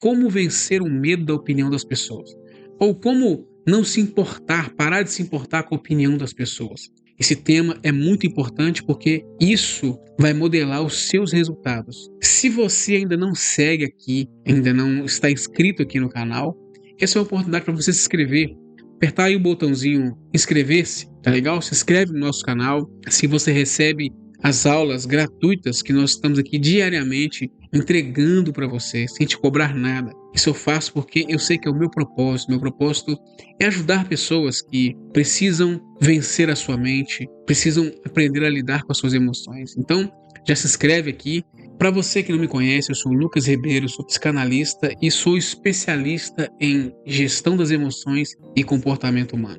como vencer o medo da opinião das pessoas. Ou como não se importar, parar de se importar com a opinião das pessoas. Esse tema é muito importante porque isso vai modelar os seus resultados. Se você ainda não segue aqui, ainda não está inscrito aqui no canal, essa é uma oportunidade para você se inscrever. Apertar aí o botãozinho inscrever-se, tá legal? Se inscreve no nosso canal, assim você recebe as aulas gratuitas que nós estamos aqui diariamente entregando para você, sem te cobrar nada. Isso eu faço porque eu sei que é o meu propósito. Meu propósito é ajudar pessoas que precisam vencer a sua mente, precisam aprender a lidar com as suas emoções. Então, já se inscreve aqui. Para você que não me conhece, eu sou o Lucas Ribeiro, sou psicanalista e sou especialista em gestão das emoções e comportamento humano.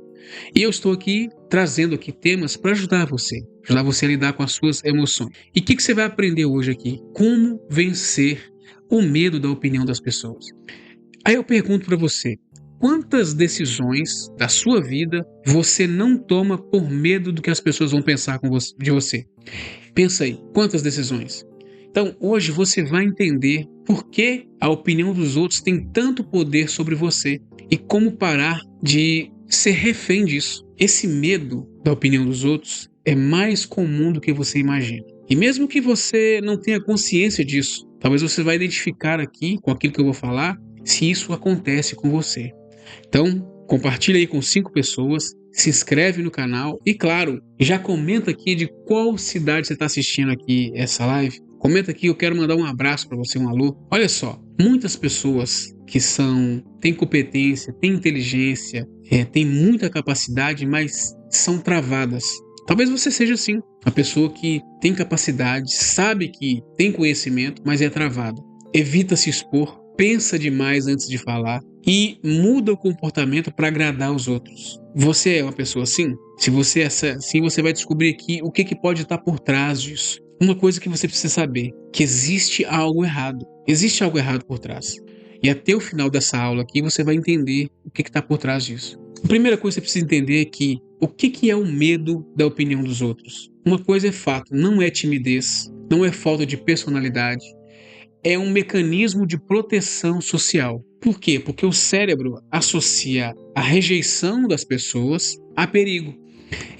E eu estou aqui trazendo aqui temas para ajudar você a lidar com as suas emoções. E o que você vai aprender hoje aqui? Como vencer o medo da opinião das pessoas. Aí eu pergunto para você, quantas decisões da sua vida você não toma por medo do que as pessoas vão pensar de você? Pensa aí, quantas decisões? Então, hoje você vai entender por que a opinião dos outros tem tanto poder sobre você e como parar de ser refém disso. Esse medo da opinião dos outros é mais comum do que você imagina. E mesmo que você não tenha consciência disso, talvez você vai identificar aqui, com aquilo que eu vou falar, se isso acontece com você. Então, compartilha aí com 5 pessoas, se inscreve no canal e, claro, já comenta aqui de qual cidade você está assistindo aqui essa live. Comenta aqui, eu quero mandar um abraço para você, um alô. Olha só, muitas pessoas que têm competência, têm inteligência, têm muita capacidade, mas são travadas. Talvez você seja assim, uma pessoa que tem capacidade, sabe que tem conhecimento, mas é travada. Evita se expor, pensa demais antes de falar e muda o comportamento para agradar os outros. Você é uma pessoa assim? Se você é assim, você vai descobrir aqui o que pode estar por trás disso. Uma coisa que você precisa saber, que existe algo errado. Existe algo errado por trás. E até o final dessa aula aqui, você vai entender o que está por trás disso. A primeira coisa que você precisa entender é que o que é o medo da opinião dos outros? Uma coisa é fato, não é timidez, não é falta de personalidade, é um mecanismo de proteção social. Por quê? Porque o cérebro associa a rejeição das pessoas a perigo.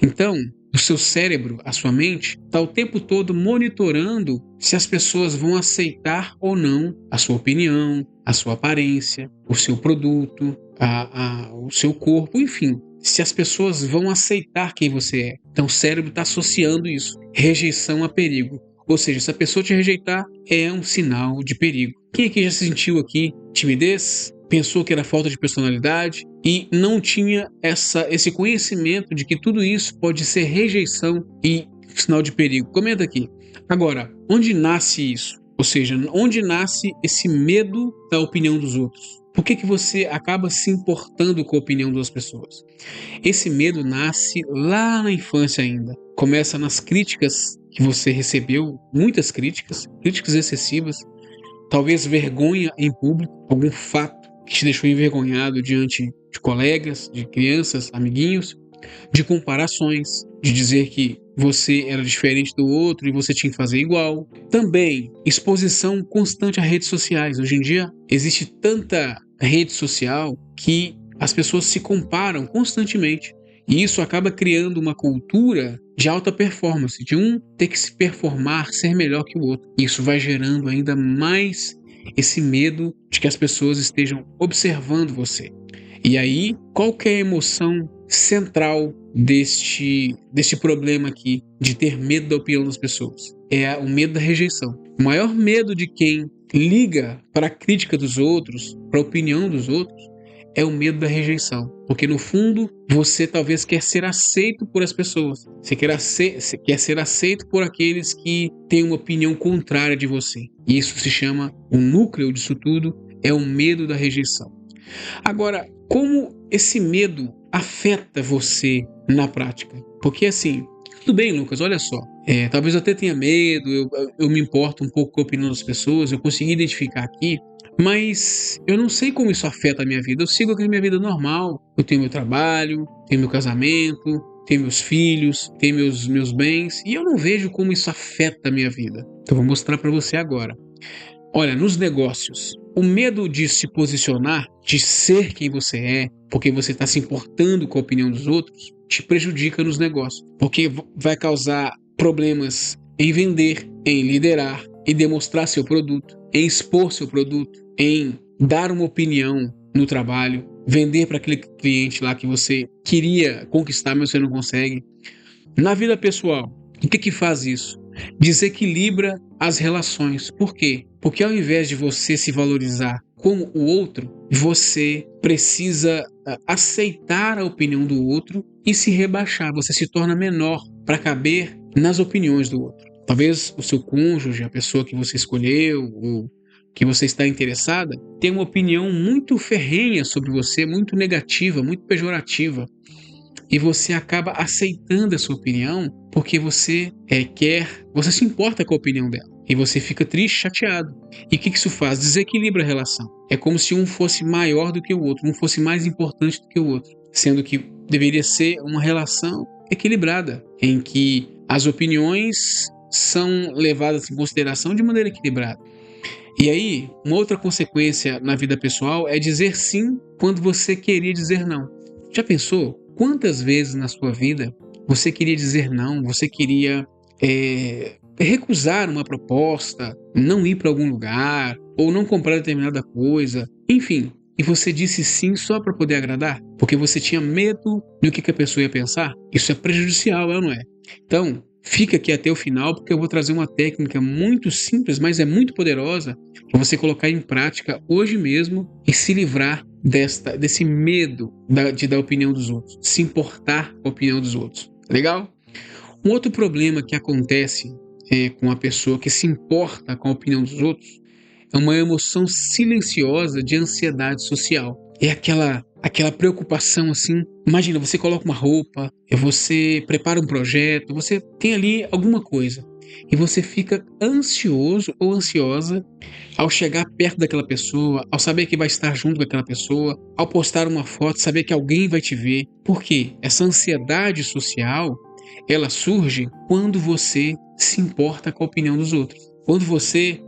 Então, o seu cérebro, a sua mente, está o tempo todo monitorando se as pessoas vão aceitar ou não a sua opinião, a sua aparência, o seu produto, o seu corpo, enfim. Se as pessoas vão aceitar quem você é. Então, o cérebro está associando isso. Rejeição a perigo. Ou seja, se a pessoa te rejeitar, é um sinal de perigo. Quem aqui já se sentiu aqui timidez? Pensou que era falta de personalidade e não tinha esse conhecimento de que tudo isso pode ser rejeição e sinal de perigo? Comenta aqui. Agora, onde nasce isso? Ou seja, onde nasce esse medo da opinião dos outros? Por que você acaba se importando com a opinião das pessoas? Esse medo nasce lá na infância ainda. Começa nas críticas que você recebeu, muitas críticas excessivas, talvez vergonha em público, algum fato que te deixou envergonhado diante de colegas, de crianças, amiguinhos, de comparações, de dizer que você era diferente do outro e você tinha que fazer igual. Também exposição constante a redes sociais. Hoje em dia existe tanta rede social que as pessoas se comparam constantemente. E isso acaba criando uma cultura de alta performance, de um ter que se performar, ser melhor que o outro. Isso vai gerando ainda mais esse medo de que as pessoas estejam observando você. E aí, qual que é a emoção central deste problema aqui, de ter medo da opinião das pessoas? É o medo da rejeição. O maior medo de quem liga para a crítica dos outros, para a opinião dos outros, é o medo da rejeição. Porque no fundo, você talvez quer ser aceito por as pessoas. Você quer ser aceito por aqueles que têm uma opinião contrária de você. E isso se chama, o núcleo disso tudo, é o medo da rejeição. Agora, como esse medo afeta você na prática? Porque assim, tudo bem, Lucas, olha só. Talvez eu até tenha medo, eu me importo um pouco com a opinião das pessoas, eu consegui identificar aqui, mas eu não sei como isso afeta a minha vida. Eu sigo aqui a minha vida normal. Eu tenho meu trabalho, tenho meu casamento, tenho meus filhos, tenho meus bens, e eu não vejo como isso afeta a minha vida. Então vou mostrar para você agora. Olha, nos negócios, o medo de se posicionar, de ser quem você é, porque você está se importando com a opinião dos outros, te prejudica nos negócios, porque vai causar problemas em vender, em liderar, em demonstrar seu produto, em expor seu produto, em dar uma opinião no trabalho, vender para aquele cliente lá que você queria conquistar, mas você não consegue. Na vida pessoal, o que faz isso? Desequilibra as relações. Por quê? Porque ao invés de você se valorizar como o outro, você precisa aceitar a opinião do outro e se rebaixar. Você se torna menor para caber nas opiniões do outro. Talvez o seu cônjuge, a pessoa que você escolheu, ou que você está interessada, tenha uma opinião muito ferrenha sobre você, muito negativa, muito pejorativa. E você acaba aceitando essa opinião porque você você se importa com a opinião dela. E você fica triste, chateado. E o que isso faz? Desequilibra a relação. É como se um fosse maior do que o outro, um fosse mais importante do que o outro. Sendo que deveria ser uma relação equilibrada, em que as opiniões são levadas em consideração de maneira equilibrada. E aí, uma outra consequência na vida pessoal é dizer sim quando você queria dizer não. Já pensou quantas vezes na sua vida você queria dizer não, você queria recusar uma proposta, não ir para algum lugar, ou não comprar determinada coisa, enfim, e você disse sim só para poder agradar? Porque você tinha medo do que a pessoa ia pensar? Isso é prejudicial, não é? Então, fica aqui até o final, porque eu vou trazer uma técnica muito simples, mas é muito poderosa, para você colocar em prática hoje mesmo e se livrar desse medo de dar a opinião dos outros, se importar com a opinião dos outros. Legal? Um outro problema que acontece com a pessoa que se importa com a opinião dos outros é uma emoção silenciosa de ansiedade social. É aquela preocupação assim. Imagina, você coloca uma roupa, você prepara um projeto, você tem ali alguma coisa e você fica ansioso ou ansiosa ao chegar perto daquela pessoa, ao saber que vai estar junto com aquela pessoa, ao postar uma foto, saber que alguém vai te ver. Por quê? Essa ansiedade social, ela surge quando você se importa com a opinião dos outros. Quando você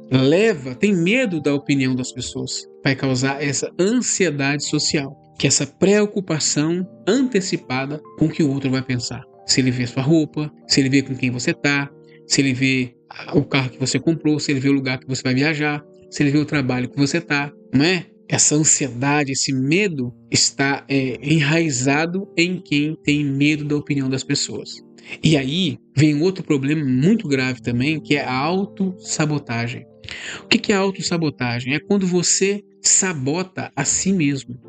tem medo da opinião das pessoas, vai causar essa ansiedade social, que é essa preocupação antecipada com o que o outro vai pensar. Se ele vê sua roupa, se ele vê com quem você está, se ele vê o carro que você comprou, se ele vê o lugar que você vai viajar, se ele vê o trabalho que você está, não é? Essa ansiedade, esse medo está enraizado em quem tem medo da opinião das pessoas. E aí vem outro problema muito grave também, que é a autossabotagem. O que é a autossabotagem? É quando você sabota a si mesmo.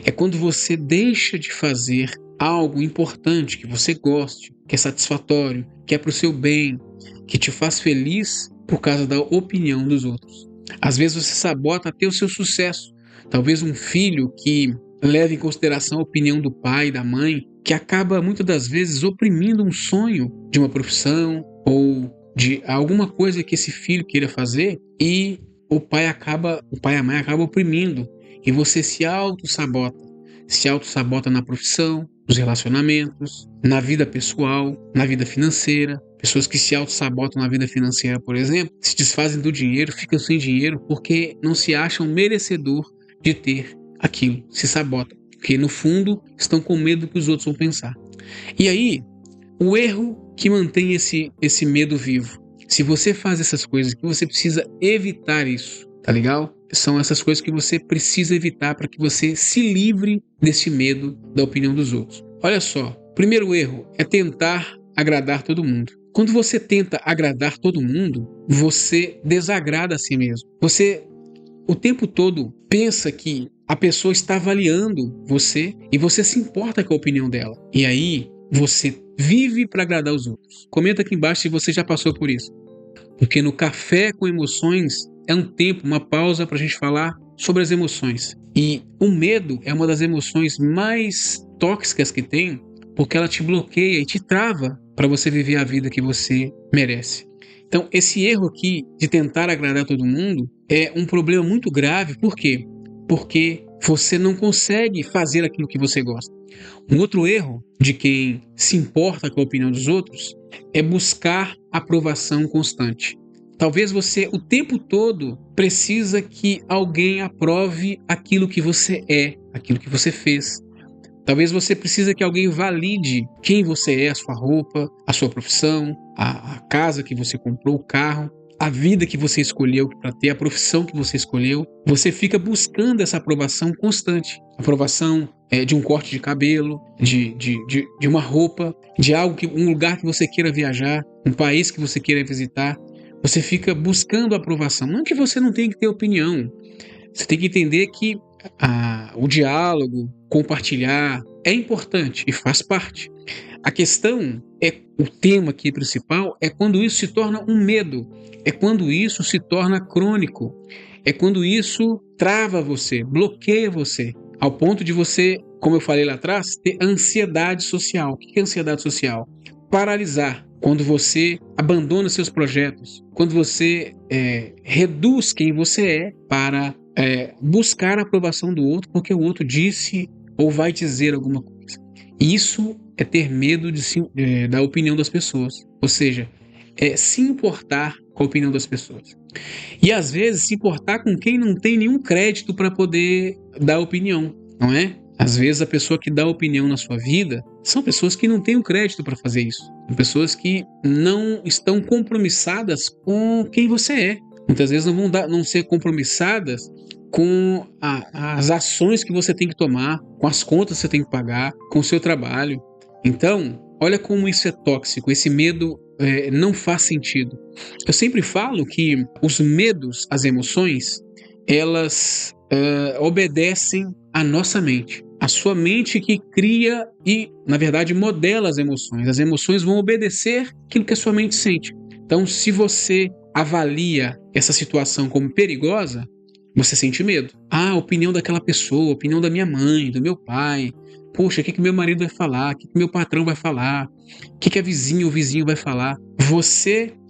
É quando você deixa de fazer algo importante, que você goste, que é satisfatório, que é para o seu bem, que te faz feliz por causa da opinião dos outros. Às vezes você sabota até o seu sucesso. Talvez um filho que leva em consideração a opinião do pai, da mãe, que acaba muitas das vezes oprimindo um sonho de uma profissão ou de alguma coisa que esse filho queira fazer, e o pai e a mãe acabam oprimindo, e você se auto-sabota na profissão, nos relacionamentos, na vida pessoal, na vida financeira. Pessoas que se auto-sabotam na vida financeira, por exemplo, se desfazem do dinheiro, ficam sem dinheiro porque não se acham merecedor de ter aquilo, se sabotam, porque no fundo estão com medo do que os outros vão pensar. E aí, o erro que mantém esse medo vivo. Se você faz essas coisas, que você precisa evitar isso, tá legal? São essas coisas que você precisa evitar para que você se livre desse medo da opinião dos outros. Olha só, primeiro erro é tentar agradar todo mundo. Quando você tenta agradar todo mundo, você desagrada a si mesmo. Você o tempo todo pensa que a pessoa está avaliando você e você se importa com a opinião dela. E aí você vive para agradar os outros. Comenta aqui embaixo se você já passou por isso. Porque no Café com Emoções é um tempo, uma pausa para a gente falar sobre as emoções. E o medo é uma das emoções mais tóxicas que tem, porque ela te bloqueia e te trava para você viver a vida que você merece. Então, esse erro aqui de tentar agradar todo mundo é um problema muito grave. Por quê? Porque você não consegue fazer aquilo que você gosta. Um outro erro de quem se importa com a opinião dos outros é buscar aprovação constante. talvez você o tempo todo precisa que alguém aprove aquilo que você é, aquilo que você fez. Talvez você precise que alguém valide quem você é, a sua roupa, a sua profissão, a casa que você comprou, o carro, a vida que você escolheu para ter, a profissão que você escolheu. Você fica buscando essa aprovação constante. Aprovação de um corte de cabelo, de uma roupa, de um lugar que você queira viajar, um país que você queira visitar. Você fica buscando aprovação. Não que você não tenha que ter opinião. Você tem que entender que o diálogo, compartilhar, é importante e faz parte. A questão o tema aqui principal é quando isso se torna um medo, é quando isso se torna crônico, é quando isso trava você, bloqueia você, ao ponto de você, como eu falei lá atrás, ter ansiedade social. O que é ansiedade social? Paralisar. Quando você abandona seus projetos, quando você reduz quem você é para buscar a aprovação do outro porque o outro disse ou vai dizer alguma coisa. Isso é ter medo da opinião das pessoas, ou seja, se importar com a opinião das pessoas. E às vezes se importar com quem não tem nenhum crédito para poder dar opinião, não é? Às vezes a pessoa que dá opinião na sua vida são pessoas que não têm o crédito para fazer isso. São pessoas que não estão compromissadas com quem você é. Muitas vezes não ser compromissadas com as ações que você tem que tomar, com as contas que você tem que pagar, com o seu trabalho. Então, olha como isso é tóxico, esse medo não faz sentido. Eu sempre falo que os medos, as emoções, elas obedecem à nossa mente. A sua mente que cria e, na verdade, modela as emoções. As emoções vão obedecer aquilo que a sua mente sente. Então, se você avalia essa situação como perigosa, você sente medo. A opinião daquela pessoa, a opinião da minha mãe, do meu pai. Poxa, o que meu marido vai falar? O que meu patrão vai falar? O que a vizinha ou vizinho vai falar?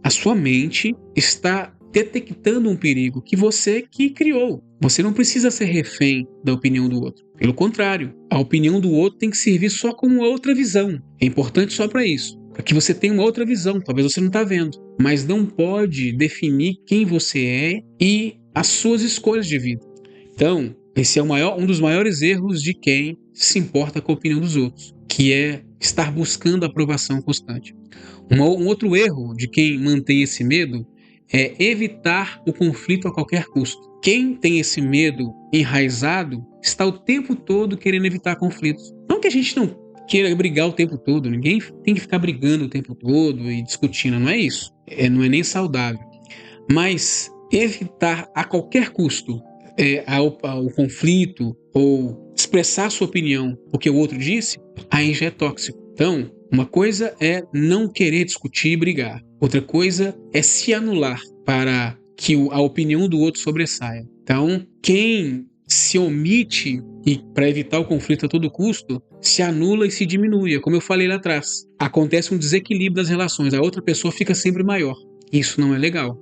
A sua mente está detectando um perigo que você que criou. Você não precisa ser refém da opinião do outro. Pelo contrário, a opinião do outro tem que servir só como outra visão. É importante só para isso. Para que você tenha uma outra visão. Talvez você não está vendo. Mas não pode definir quem você é e as suas escolhas de vida. Então, esse é um dos maiores erros de quem se importa com a opinião dos outros, que é estar buscando aprovação constante. Um outro erro de quem mantém esse medo é evitar o conflito a qualquer custo. Quem tem esse medo enraizado está o tempo todo querendo evitar conflitos. Não que a gente não queira brigar o tempo todo, ninguém tem que ficar brigando o tempo todo e discutindo, não é isso. Não é nem saudável. Mas evitar a qualquer custo o conflito ou expressar sua opinião porque o outro disse, aí já é tóxico. Então, uma coisa é não querer discutir e brigar. Outra coisa é se anular para que a opinião do outro sobressaia. Então, quem se omite e para evitar o conflito a todo custo, se anula e se diminui. É como eu falei lá atrás. Acontece um desequilíbrio das relações. A outra pessoa fica sempre maior. Isso não é legal.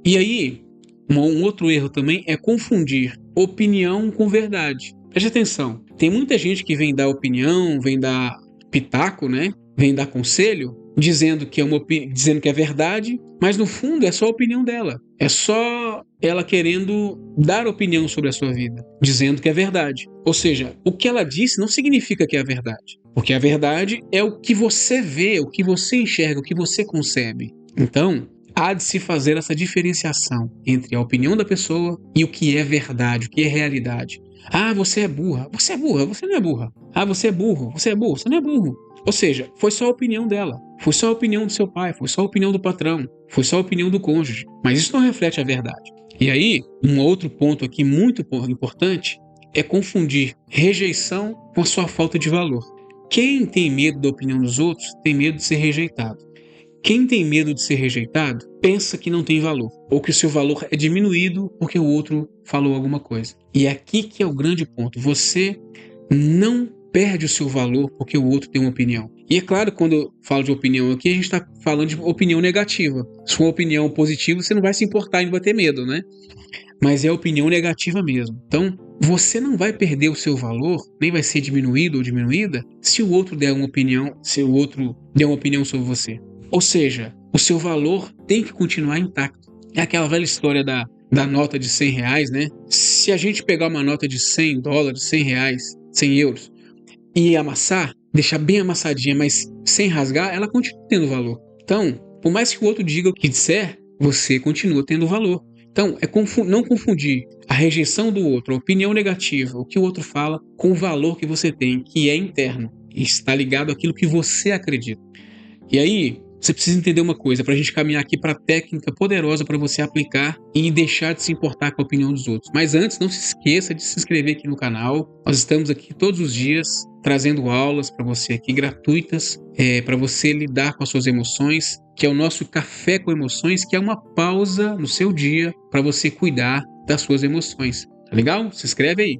E aí, um outro erro também é confundir opinião com verdade. Preste atenção. Tem muita gente que vem dar opinião, vem dar pitaco, né? Vem dar conselho, dizendo que é verdade, mas no fundo é só a opinião dela. É só ela querendo dar opinião sobre a sua vida, dizendo que é verdade. Ou seja, o que ela disse não significa que é a verdade, porque a verdade é o que você vê, o que você enxerga, o que você concebe. Então, há de se fazer essa diferenciação entre a opinião da pessoa e o que é verdade, o que é realidade. Ah, você é burra. Você é burra, você não é burra. Ah, você é burro, você não é burro. Ou seja, foi só a opinião dela. Foi só a opinião do seu pai, foi só a opinião do patrão, foi só a opinião do cônjuge. Mas isso não reflete a verdade. E aí, um outro ponto aqui muito importante é confundir rejeição com a sua falta de valor. Quem tem medo da opinião dos outros tem medo de ser rejeitado. Quem tem medo de ser rejeitado pensa que não tem valor, ou que o seu valor é diminuído porque o outro falou alguma coisa. E é aqui que é o grande ponto. Você não perde o seu valor porque o outro tem uma opinião. E é claro, quando eu falo de opinião aqui, a gente está falando de opinião negativa. Se for uma opinião positiva, você não vai se importar e não vai ter medo, né? Mas é opinião negativa mesmo. Então, você não vai perder o seu valor, nem vai ser diminuído ou diminuída, se o outro der uma opinião, sobre você. Ou seja, o seu valor tem que continuar intacto. É aquela velha história da nota de R$ 100, né? Se a gente pegar uma nota de US$ 100, R$ 100, 100 euros, e amassar, deixar bem amassadinha, mas sem rasgar, ela continua tendo valor. Então, por mais que o outro diga o que disser, você continua tendo valor. Então, não confundir a rejeição do outro, a opinião negativa, o que o outro fala, com o valor que você tem, que é interno, e está ligado àquilo que você acredita. E aí, você precisa entender uma coisa, para a gente caminhar aqui para a técnica poderosa para você aplicar e deixar de se importar com a opinião dos outros. Mas antes, não se esqueça de se inscrever aqui no canal. Nós estamos aqui todos os dias trazendo aulas para você aqui gratuitas, para você lidar com as suas emoções, que é o nosso Café com Emoções, que é uma pausa no seu dia para você cuidar das suas emoções. Tá legal? Se inscreve aí.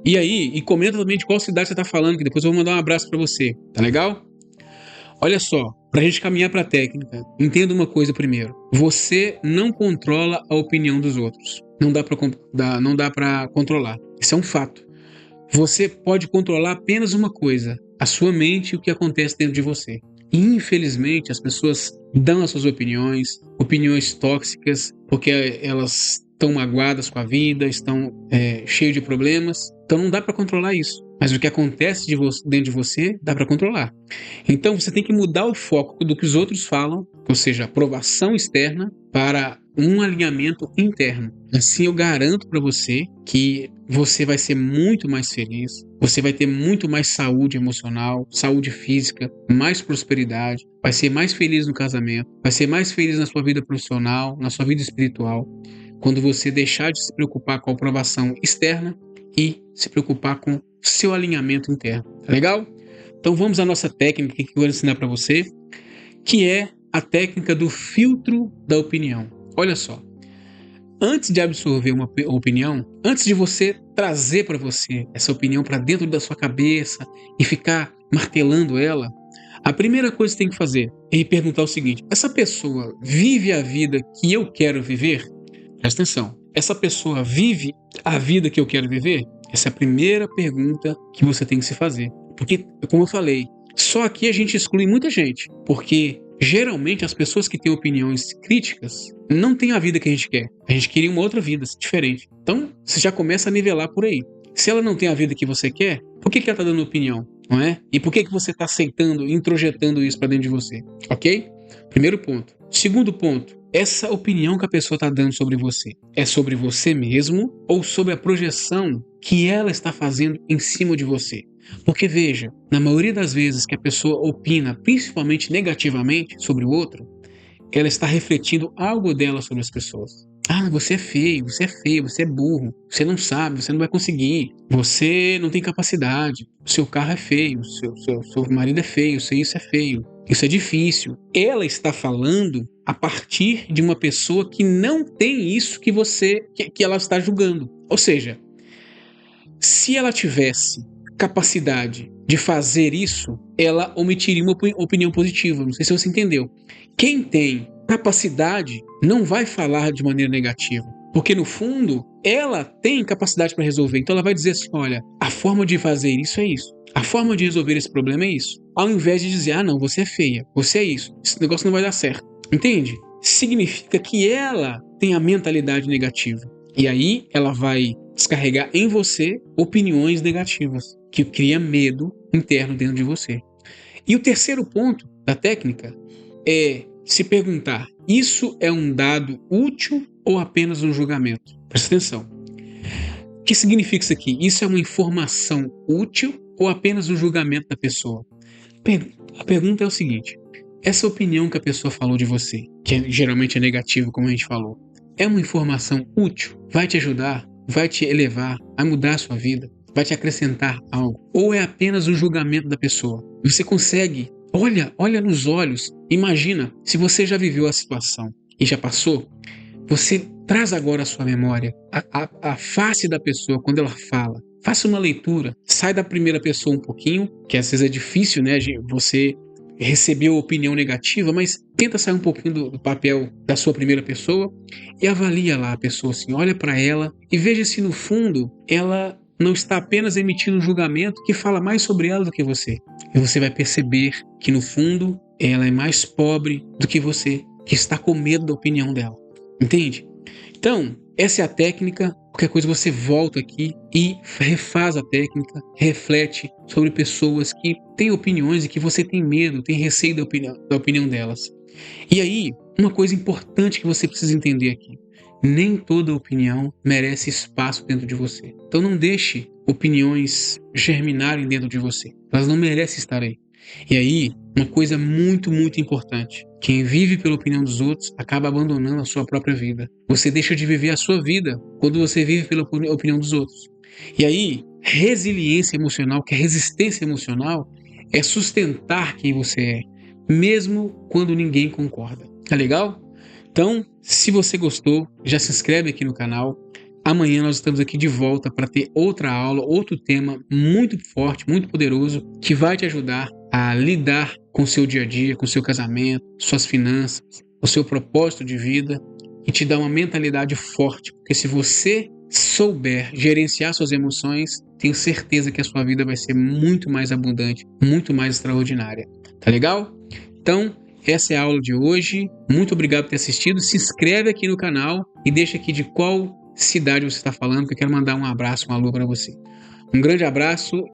E comenta também de qual cidade você está falando, que depois eu vou mandar um abraço para você. Tá legal? Olha só, para a gente caminhar para a técnica, entenda uma coisa primeiro. Você não controla a opinião dos outros. Não dá para controlar. Isso é um fato. Você pode controlar apenas uma coisa: a sua mente e o que acontece dentro de você. E, infelizmente, as pessoas dão as suas opiniões tóxicas, porque elas estão magoadas com a vida, estão cheias de problemas. Então não dá para controlar isso. Mas o que acontece dentro de você, dá para controlar. Então você tem que mudar o foco do que os outros falam, ou seja, aprovação externa, para um alinhamento interno. Assim eu garanto para você que você vai ser muito mais feliz, você vai ter muito mais saúde emocional, saúde física, mais prosperidade, vai ser mais feliz no casamento, vai ser mais feliz na sua vida profissional, na sua vida espiritual, quando você deixar de se preocupar com a aprovação externa e se preocupar com seu alinhamento interno. Tá legal? Então vamos à nossa técnica que eu vou ensinar para você, que é a técnica do filtro da opinião. Olha só, antes de absorver uma opinião, antes de você trazer para você essa opinião para dentro da sua cabeça e ficar martelando ela, a primeira coisa que você tem que fazer é perguntar o seguinte: essa pessoa vive a vida que eu quero viver? Presta atenção. Essa pessoa vive a vida que eu quero viver? Essa é a primeira pergunta que você tem que se fazer. Porque, como eu falei, só aqui a gente exclui muita gente. Porque, geralmente, as pessoas que têm opiniões críticas não têm a vida que a gente quer. A gente queria uma outra vida diferente. Então, você já começa a nivelar por aí. Se ela não tem a vida que você quer, por que ela está dando opinião? Não é? E por que você está aceitando, introjetando isso para dentro de você? Ok? Primeiro ponto. Segundo ponto. Essa opinião que a pessoa está dando sobre você é sobre você mesmo ou sobre a projeção que ela está fazendo em cima de você? Porque veja, na maioria das vezes que a pessoa opina, principalmente negativamente, sobre o outro, ela está refletindo algo dela sobre as pessoas. Ah, você é feio, você é burro, você não sabe, você não vai conseguir, você não tem capacidade, o seu carro é feio, seu marido é feio, isso é feio, isso é difícil. Ela está falando a partir de uma pessoa que não tem isso que ela está julgando. Ou seja, se ela tivesse capacidade de fazer isso, ela omitiria uma opinião positiva. Não sei se você entendeu. Quem tem capacidade não vai falar de maneira negativa, porque no fundo ela tem capacidade para resolver. Então ela vai dizer assim: olha, a forma de fazer isso é isso, a forma de resolver esse problema é isso, ao invés de dizer: ah não, você é feia, você é isso, esse negócio não vai dar certo. Entende? Significa que ela tem a mentalidade negativa, e aí ela vai descarregar em você opiniões negativas, que cria medo interno dentro de você. E o terceiro ponto da técnica é se perguntar: isso é um dado útil ou apenas um julgamento? Presta atenção. O que significa isso aqui? Isso é uma informação útil ou apenas um julgamento da pessoa? A pergunta é o seguinte: essa opinião que a pessoa falou de você, que geralmente é negativa, como a gente falou, é uma informação útil? Vai te ajudar? Vai te elevar a mudar a sua vida? Vai te acrescentar algo? Ou é apenas um julgamento da pessoa? Você consegue? Olha nos olhos. Imagina, se você já viveu a situação e já passou, você traz agora a sua memória, a face da pessoa quando ela fala. Faça uma leitura. Sai da primeira pessoa um pouquinho, que às vezes é difícil, né? Você recebeu opinião negativa, mas tenta sair um pouquinho do papel da sua primeira pessoa e avalia lá a pessoa assim, olha para ela e veja se no fundo ela não está apenas emitindo um julgamento que fala mais sobre ela do que você. E você vai perceber que no fundo ela é mais pobre do que você, que está com medo da opinião dela. Entende? Então, essa é a técnica. Qualquer coisa você volta aqui e refaz a técnica, reflete sobre pessoas que têm opiniões e que você tem medo, tem receio da opinião delas. E aí, uma coisa importante que você precisa entender aqui: nem toda opinião merece espaço dentro de você. Então não deixe opiniões germinarem dentro de você. Elas não merecem estar aí. E aí, uma coisa muito, muito importante: quem vive pela opinião dos outros acaba abandonando a sua própria vida. Você deixa de viver a sua vida quando você vive pela opinião dos outros. E aí, resiliência emocional, que é resistência emocional, é sustentar quem você é, mesmo quando ninguém concorda. Tá legal? Então, se você gostou, já se inscreve aqui no canal. Amanhã nós estamos aqui de volta para ter outra aula, outro tema muito forte, muito poderoso, que vai te ajudar a lidar com o seu dia a dia, com o seu casamento, suas finanças, o seu propósito de vida e te dar uma mentalidade forte. Porque se você souber gerenciar suas emoções, tenho certeza que a sua vida vai ser muito mais abundante, muito mais extraordinária. Tá legal? Então, essa é a aula de hoje. Muito obrigado por ter assistido. Se inscreve aqui no canal e deixa aqui de qual cidade você está falando, que eu quero mandar um abraço, um alô para você. Um grande abraço